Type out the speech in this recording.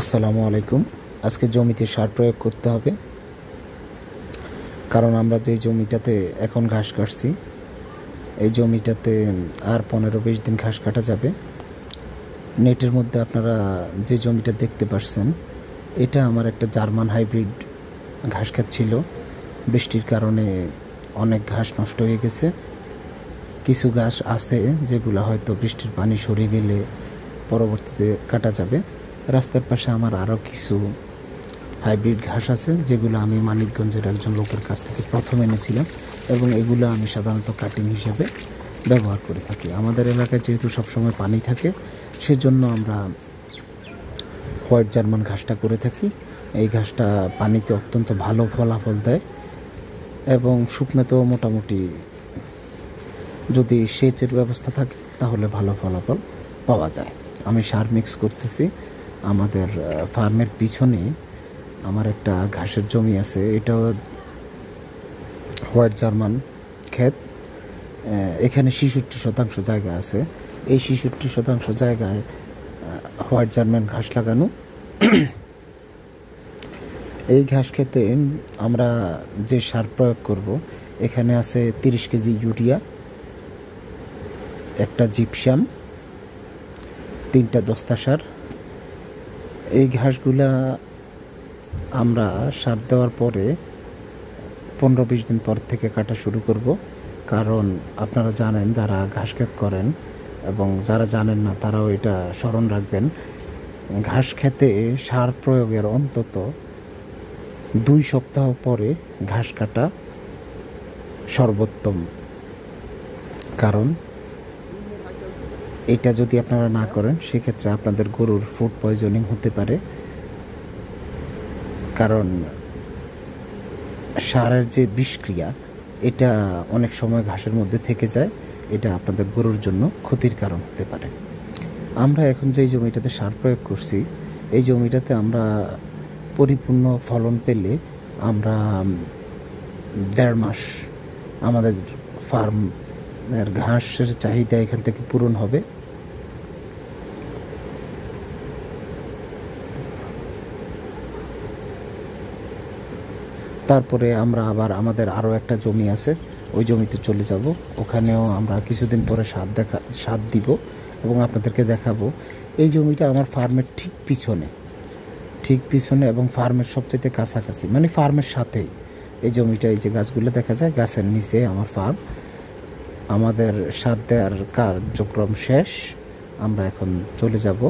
আসসালামু আলাইকুম। আজকে জমিতে সার প্রয়োগ করতে হবে, কারণ আমরা যে জমিটাতে এখন ঘাস কাটছি এই জমিটাতে আর 15-20 দিন ঘাস কাটা যাবে। নেটের মধ্যে আপনারা যে জমিটা দেখতে পাচ্ছেন এটা আমার একটা জার্মান হাইব্রিড ঘাস খাচ্ছিল। বৃষ্টির কারণে অনেক ঘাস নষ্ট হয়ে গেছে। কিছু ঘাস আছে যেগুলো হয়তো বৃষ্টির পানি সরে গেলে পরবর্তীতে কাটা যাবে। রাস্তার পাশে আমার আরও কিছু হাইব্রিড ঘাস আছে যেগুলো আমি মানিকগঞ্জের একজন লোকের কাছ থেকে প্রথম এনেছিলাম, এবং এগুলো আমি সাধারণত কাটিং হিসেবে ব্যবহার করে থাকি। আমাদের এলাকায় যেহেতু সবসময় পানি থাকে সেজন্য আমরা হোয়াইট জার্মান ঘাসটা করে থাকি। এই ঘাসটা পানিতে অত্যন্ত ভালো ফলাফল দেয় এবং শুকনোতেও মোটামুটি যদি সেচের ব্যবস্থা থাকে তাহলে ভালো ফলাফল পাওয়া যায়। আমি সার মিক্স করতেছি। আমাদের ফার্মের পিছনে আমার একটা ঘাসের জমি আছে, এটাও হোয়াইট জার্মান ক্ষেত। এখানে 66% জায়গা আছে। এই 66% জায়গায় হোয়াইট জার্মান ঘাস লাগানো। এই ঘাস খেতে আমরা যে সার প্রয়োগ করব, এখানে আছে 30 কেজি ইউরিয়া, একটা জিপসাম, 3টা দস্তা সার। এই ঘাসগুলা আমরা সার দেওয়ার পরে 15-20 দিন পর থেকে কাটা শুরু করব, কারণ আপনারা জানেন যারা ঘাস ক্ষেত করেন এবং যারা জানেন না তারাও এটা স্মরণ রাখবেন, ঘাস খেতে সার প্রয়োগের অন্তত 2 সপ্তাহ পরে ঘাস কাটা সর্বোত্তম। কারণ এটা যদি আপনারা না করেন সেক্ষেত্রে আপনাদের গরুর ফুড পয়জনিং হতে পারে, কারণ সারের যে বিষক্রিয়া এটা অনেক সময় ঘাসের মধ্যে থেকে যায়, এটা আপনাদের গরুর জন্য ক্ষতির কারণ হতে পারে। আমরা এখন যে জমিটাতে সার প্রয়োগ করছি এই জমিটাতে আমরা পরিপূর্ণ ফলন পেলে আমরা 1.5 মাস আমাদের ফার্মের ঘাসের চাহিদা এখান থেকে পূরণ হবে। তারপরে আমরা আবার আমাদের আরও একটা জমি আছে, ওই জমিতে চলে যাব। ওখানেও আমরা কিছুদিন পরে সার দিব এবং আপনাদেরকে দেখাবো। এই জমিটা আমার ফার্মের ঠিক পিছনে এবং ফার্মের সবচেয়ে কাছাকাছি, মানে ফার্মের সাথেই এই জমিটা। এই যে গাছগুলো দেখা যায়, গাছের নিচে আমার ফার্ম। আমাদের সার দেওয়ার কার্যক্রম শেষ, আমরা এখন চলে যাব।